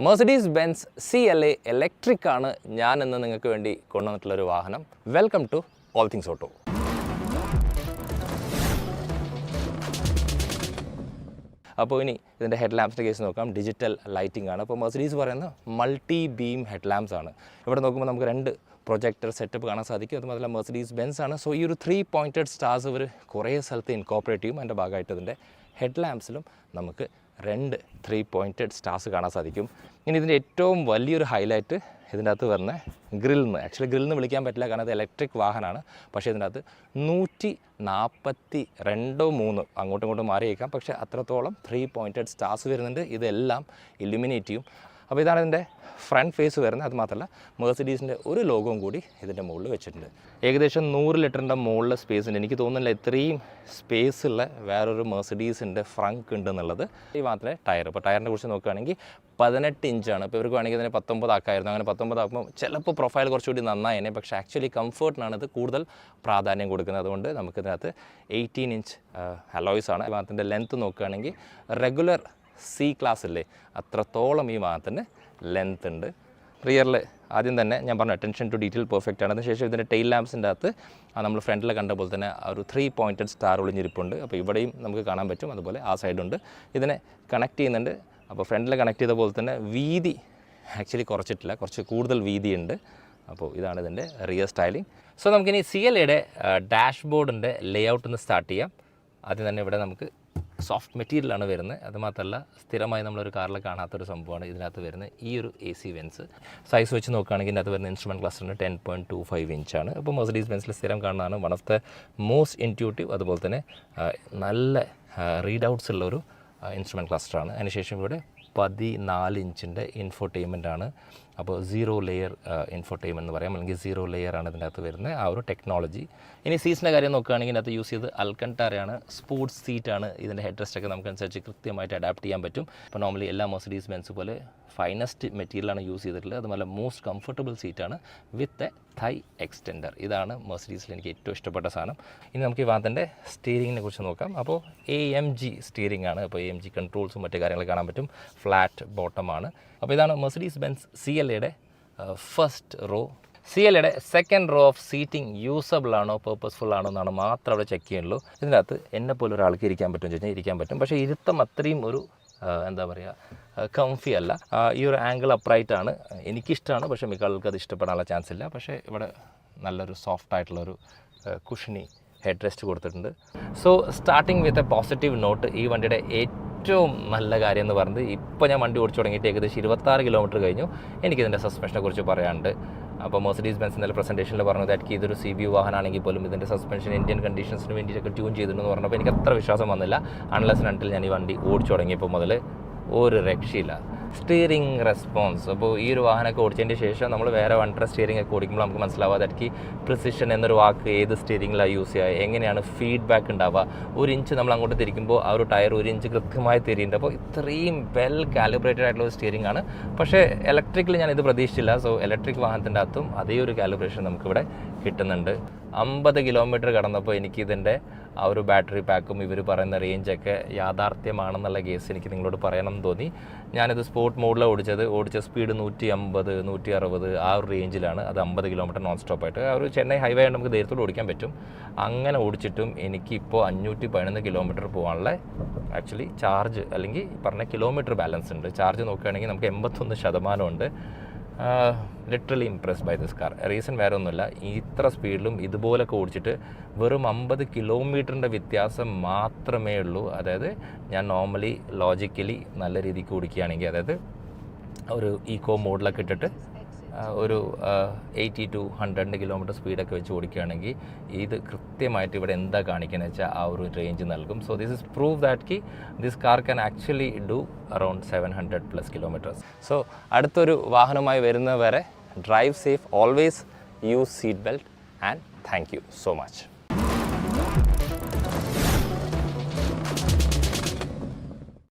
Mercedes Benz CLA electric ആണ് ഞാൻ ഇന്ന് നിങ്ങൾക്ക് വേണ്ടി കൊണ്ടുവന്നിട്ടുള്ളൊരു വാഹനം. Welcome to all things auto. അപ്പോൾ ഇനി ഇതിൻ്റെ ഹെഡ് ലാംപ്സിൻ്റെ കേസ് നോക്കാം. ഡിജിറ്റൽ ലൈറ്റിംഗ് ആണ്. അപ്പോൾ മെർസിഡീസ് പറയുന്ന മൾട്ടി ബീം ഹെഡ് ലാംപ്സ് ആണ്. ഇവിടെ നോക്കുമ്പോൾ നമുക്ക് രണ്ട് പ്രൊജക്ടർ സെറ്റപ്പ് കാണാൻ സാധിക്കും. അതുമാത്രമല്ല മെർസിഡീസ് ബെൻസ് ആണ്. സോ ഈ ഒരു 3 പോയിൻറ്റഡ് സ്റ്റാർസ് ഇവർ കുറേ സ്ഥലത്ത് ഇൻകോപ്പറേറ്റ് ചെയ്യും. അതിൻ്റെ ഭാഗമായിട്ട് ഇതിൻ്റെ ഹെഡ് ലാംപ്സിലും നമുക്ക് 2 3 പോയിൻറ്റഡ് സ്റ്റാർസ് കാണാൻ സാധിക്കും. ഇനി ഇതിൻ്റെ ഏറ്റവും വലിയൊരു ഹൈലൈറ്റ് ഇതിൻ്റെ അകത്ത് വരുന്ന ഗ്രിൽന്ന്. ആക്ച്വലി ഗ്രിൽന്ന് വിളിക്കാൻ പറ്റില്ല, കാരണം അത് ഇലക്ട്രിക് വാഹനമാണ്. പക്ഷേ ഇതിൻ്റെ അകത്ത് 142 അങ്ങോട്ടും ഇങ്ങോട്ടും മാറിയേക്കാം. പക്ഷേ അത്രത്തോളം 3 പോയിൻറ്റഡ് സ്റ്റാർസ് വരുന്നുണ്ട്. ഇതെല്ലാം ഇല്ലുമിനേറ്റ് ചെയ്യും. അപ്പോൾ ഇതാണ് ഇതിൻ്റെ ഫ്രണ്ട് ഫേസ് വരുന്നത്. അതുമാത്രമല്ല മെർസിഡീസിൻ്റെ ഒരു ലോഗോയും കൂടി ഇതിൻ്റെ മുകളിൽ വെച്ചിട്ടുണ്ട്. ഏകദേശം 100 ലിറ്ററിൻ്റെ മുകളിൽ സ്പേസ് ഉണ്ട്. എനിക്ക് തോന്നുന്നില്ല ഇത്രയും സ്പേസുള്ള വേറൊരു മെർസിഡീസിൻ്റെ ഫ്രങ്ക് ഉണ്ടെന്നുള്ളത്. ഈ മാത്രമേ ടയർ. ഇപ്പോൾ ടയറിനെ കുറിച്ച് നോക്കുകയാണെങ്കിൽ 18 ഇഞ്ചാണ്. ഇപ്പോൾ ഇവർക്ക് വേണമെങ്കിൽ ഇതിനെ 19 ആക്കായിരുന്നു. അങ്ങനെ 19 ആക്കുമ്പോൾ ചിലപ്പോൾ പ്രൊഫൈൽ കുറച്ചുകൂടി നന്നായേനെ. പക്ഷേ ആക്ച്വലി കംഫർട്ടിനാണ് ഇത് കൂടുതൽ പ്രാധാന്യം കൊടുക്കുന്നത്. അതുകൊണ്ട് നമുക്കിതിനകത്ത് 18 ഇഞ്ച് അലോയ്സ് ആണ്. ഈ വാഹനത്തിൻ്റെ ലെങ്ത്ത് നോക്കുകയാണെങ്കിൽ റെഗുലർ C ക്ലാസ് ഇല്ലേ, അത്രത്തോളം ഈ വാഹനത്തിന് ലെങ്ത് ഉണ്ട്. റിയറിൽ ആദ്യം തന്നെ ഞാൻ പറഞ്ഞു അറ്റൻഷൻ ടു ഡീറ്റെയിൽ പെർഫെക്റ്റ് ആണ്. അതിനുശേഷം ഇതിൻ്റെ ടെയിൽ ലാംപ്സിൻ്റെ അകത്ത് നമ്മൾ ഫ്രണ്ടിൽ കണ്ട പോലെ തന്നെ ഒരു 3 പോയിൻറ്റഡ് സ്റ്റാർ ഒളിഞ്ഞിരിപ്പുണ്ട്. അപ്പോൾ ഇവിടെയും നമുക്ക് കാണാൻ പറ്റും. അതുപോലെ ആ സൈഡുണ്ട്. ഇതിനെ കണക്ട് ചെയ്യുന്നുണ്ട്. അപ്പോൾ ഫ്രണ്ടിൽ കണക്ട് ചെയ്ത പോലെ തന്നെ വീതി ആക്ച്വലി കുറച്ചിട്ടില്ല, കുറച്ച് കൂടുതൽ വീതിയുണ്ട്. അപ്പോൾ ഇതാണ് ഇതിൻ്റെ റിയർ സ്റ്റൈലിംഗ്. സോ നമുക്കിനി CLAയുടെ ഡാഷ്ബോർഡിൻ്റെ ലേഔട്ടിൽ നിന്ന് സ്റ്റാർട്ട് ചെയ്യാം. ആദ്യം തന്നെ ഇവിടെ നമുക്ക് സോഫ്റ്റ് മെറ്റീരിയലാണ് വരുന്നത്. അതുമാത്രമല്ല സ്ഥിരമായി നമ്മളൊരു കാറിൽ കാണാത്തൊരു സംഭവമാണ് ഇതിനകത്ത് വരുന്നത് ഈ ഒരു AC വെൻസ്. സൈസ് വെച്ച് നോക്കുകയാണെങ്കിൽ ഇതിനകത്ത് വരുന്ന ഇൻസ്ട്രുമെൻറ്റ് ക്ലസ്റ്ററിന് 10.25 ഇഞ്ചാണ്. അപ്പോൾ മെർസിഡീസ് ബെൻസിൽ സ്ഥിരം കാണുന്നതാണ്. One of the most intuitive, അതുപോലെ തന്നെ നല്ല റീഡ് ഔട്ട്സ് ഉള്ളൊരു ഇൻസ്ട്രുമെൻറ്റ് ക്ലസ്റ്ററാണ്. അതിനുശേഷം ഇവിടെ 14 ഇഞ്ചിൻ്റെ ഇൻഫോർടൈൻമെൻ്റ് ആണ്. അപ്പോൾ 0 ലെയർ ഇൻഫോർടൈൻമെൻ്റ് എന്ന് പറയാം, അല്ലെങ്കിൽ 0 ലെയർ ആണ് ഇതിൻ്റെ അകത്ത് വരുന്നത് ആ ഒരു ടെക്നോളജി. ഇനി സീറ്റിൻ്റെ കാര്യം നോക്കുകയാണെങ്കിൽ ഇതിനകത്ത് യൂസ് ചെയ്ത് അൽക്കൻടാരയാണ്. സ്പോർട്സ് സീറ്റാണ്. ഇതിൻ്റെ ഹെഡ് റെസ്റ്റൊക്കെ നമുക്കനുസരിച്ച് കൃത്യമായിട്ട് അഡാപ്റ്റ് ചെയ്യാൻ പറ്റും. ഇപ്പോൾ നോർമലി എല്ലാ മെർസിഡീസ് ബെൻസ് പോലെ ഫൈനസ്റ്റ് മെറ്റീരിയലാണ് യൂസ് ചെയ്തിട്ടുള്ളത്. അതുപോലെ മോസ്റ്റ് കംഫർട്ടബിൾ സീറ്റാണ് വിത്ത് എ തൈ എക്സ്റ്റെൻഡർ. ഇതാണ് മെർസിഡീസിൽ എനിക്ക് ഏറ്റവും ഇഷ്ടപ്പെട്ട സാധനം. ഇനി നമുക്ക് ഈ വാഹനത്തിൻ്റെ സ്റ്റിയറിങ്ങിനെ കുറിച്ച് നോക്കാം. അപ്പോൾ AMG സ്റ്റിയറിംഗ് ആണ്. അപ്പോൾ AMG കൺട്രോൾസും മറ്റു കാര്യങ്ങൾ കാണാൻ പറ്റും. ഫ്ലാറ്റ് ബോട്ടമാണ്. അപ്പോൾ ഇതാണ് മെർസിഡീസ് ബെൻസ് CLAയുടെ ഫസ്റ്റ് റോ. CLAയുടെ second row of seating usable ആണോ പേർപ്പസ്ഫുൾ ആണോ എന്നാണ് മാത്രം അവിടെ ചെക്ക് ചെയ്യുള്ളൂ. ഇതിനകത്ത് എന്നെ പോലെ ഒരാൾക്ക് ഇരിക്കാൻ പറ്റും ചോദിച്ചാൽ ഇരിക്കാൻ പറ്റും. പക്ഷേ ഇരുത്തം അത്രയും ഒരു എന്താ പറയുക കംഫി അല്ല. ഈ ഒരു ആംഗിൾ അപ്രൈറ്റ് ആണ്. എനിക്കിഷ്ടമാണ്, പക്ഷേ മിക്ക ആൾക്ക് അത് ഇഷ്ടപ്പെടാനുള്ള ചാൻസ് ഇല്ല. പക്ഷേ ഇവിടെ നല്ലൊരു സോഫ്റ്റ് ആയിട്ടുള്ളൊരു കുഷനി ഹെഡ് റെസ്റ്റ് കൊടുത്തിട്ടുണ്ട്. So starting with a positive not, ഈ വണ്ടിയുടെ ഏറ്റവും നല്ല കാര്യം എന്ന് പറയുന്നത് ഇപ്പോൾ ഞാൻ വണ്ടി ഓടിച്ചു തുടങ്ങിയിട്ട് ഏകദേശം 26 കിലോമീറ്റർ കഴിഞ്ഞു. എനിക്കിതിൻ്റെ സസ്പെൻഷനെ കുറിച്ച് പറയാനുണ്ട്. അപ്പോൾ മെർസിഡീസ് ബെൻസ് ഇന്നലെ പ്രസൻറ്റേഷനിൽ പറഞ്ഞത് എനിക്ക് ഇതൊരു CBU വാഹനമാണെങ്കിൽ പോലും ഇതിൻ്റെ സസ്പെൻഷൻ ഇന്ത്യൻ കണ്ടീഷൻസിന് വേണ്ടിയിട്ടൊക്കെ ട്യൂൺ ചെയ്തിട്ടുണ്ടെന്ന് പറഞ്ഞപ്പോൾ എനിക്ക് അത്ര വിശ്വാസം വന്നില്ല. അൺലെസ് അൺടിൽ ഞാൻ ഈ വണ്ടി ഓടിച്ചു തുടങ്ങിയപ്പോൾ മുതൽ ഒരു രക്ഷയില്ല. സ്റ്റിയറിംഗ് റെസ്പോൺസ്, അപ്പോൾ ഈ ഒരു വാഹനമൊക്കെ ഓടിച്ചതിൻ്റെ ശേഷം നമ്മൾ വേറെ വണ്ടിയുടെ സ്റ്റിയറിംഗ് ഒക്കെ ഓടിക്കുമ്പോൾ നമുക്ക് മനസ്സിലാവാതെ എനിക്ക് പ്രിസിഷൻ എന്നൊരു വാക്ക് ഏത് സ്റ്റിയറിംഗിലാണ് യൂസ് ചെയ്യുക, എങ്ങനെയാണ് ഫീഡ്ബാക്ക് ഉണ്ടാവുക. 1 ഇഞ്ച് നമ്മൾ അങ്ങോട്ട് തിരിക്കുമ്പോൾ ആ ഒരു ടയർ 1 ഇഞ്ച് കൃത്യമായി തിരിയുന്നുണ്ട്. അപ്പോൾ ഇത്രയും വെൽ കാലിബ്രേറ്റഡ് ആയിട്ടുള്ള ഒരു സ്റ്റിയറിംഗ് ആണ്. പക്ഷേ ഇലക്ട്രിക്കിൽ ഞാൻ ഇത് പ്രതീക്ഷിച്ചില്ല. സോ ഇലക്ട്രിക് വാഹനത്തിൻ്റെ അകത്തും അതേ ഒരു കാലിബ്രേഷൻ നമുക്കിവിടെ കിട്ടുന്നുണ്ട്. 50 കിലോമീറ്റർ കടന്നപ്പോൾ എനിക്കിതിൻ്റെ ആ ഒരു ബാറ്ററി പാക്കും ഇവർ പറയുന്ന റേഞ്ചൊക്കെ യാഥാർത്ഥ്യമാണെന്നുള്ള കേസ് എനിക്ക് നിങ്ങളോട് പറയണം എന്ന് തോന്നി. ഞാനിത് സ്പോർട്ട് മോഡിലാണ് ഓടിച്ച സ്പീഡ് 150 160 ആ ഒരു റേഞ്ചിലാണ്. അത് 50 കിലോമീറ്റർ നോൺ സ്റ്റോപ്പായിട്ട് ആ ഒരു ചെന്നൈ ഹൈവേ ആയിട്ട് നമുക്ക് ധൈര്യത്തോടെ ഓടിക്കാൻ പറ്റും. അങ്ങനെ ഓടിച്ചിട്ടും എനിക്കിപ്പോൾ 511 കിലോമീറ്റർ പോകാനുള്ള ആക്ച്വലി ചാർജ് അല്ലെങ്കിൽ പറഞ്ഞ കിലോമീറ്റർ ബാലൻസ് ഉണ്ട്. ചാർജ് നോക്കുകയാണെങ്കിൽ നമുക്ക് 81% ഉണ്ട്. Literally impressed by this car. Reason വേറെ ഒന്നുമില്ല, ഇത്ര സ്പീഡിലും ഇതുപോലൊക്കെ ഓടിച്ചിട്ട് വെറും 50 കിലോമീറ്ററിൻ്റെ വ്യത്യാസം മാത്രമേ ഉള്ളൂ. അതായത് ഞാൻ നോർമലി ലോജിക്കലി നല്ല രീതിക്ക് ഓടിക്കുകയാണെങ്കിൽ, അതായത് ഒരു ഈക്കോ മോഡിലൊക്കെ ഇട്ടിട്ട് ഒരു 80 to 100 കിലോമീറ്റർ സ്പീഡൊക്കെ വെച്ച് ഓടിക്കുകയാണെങ്കിൽ ഇത് കൃത്യമായിട്ട് ഇവിടെ എന്താ കാണിക്കുന്നത് വെച്ചാൽ ആ ഒരു റേഞ്ച് നൽകും. So this is prove that this car can actually do around 700+ kilometres. So അടുത്തൊരു വാഹനമായി വരുന്നവരെ drive safe, always use seat belt, and thank you so much.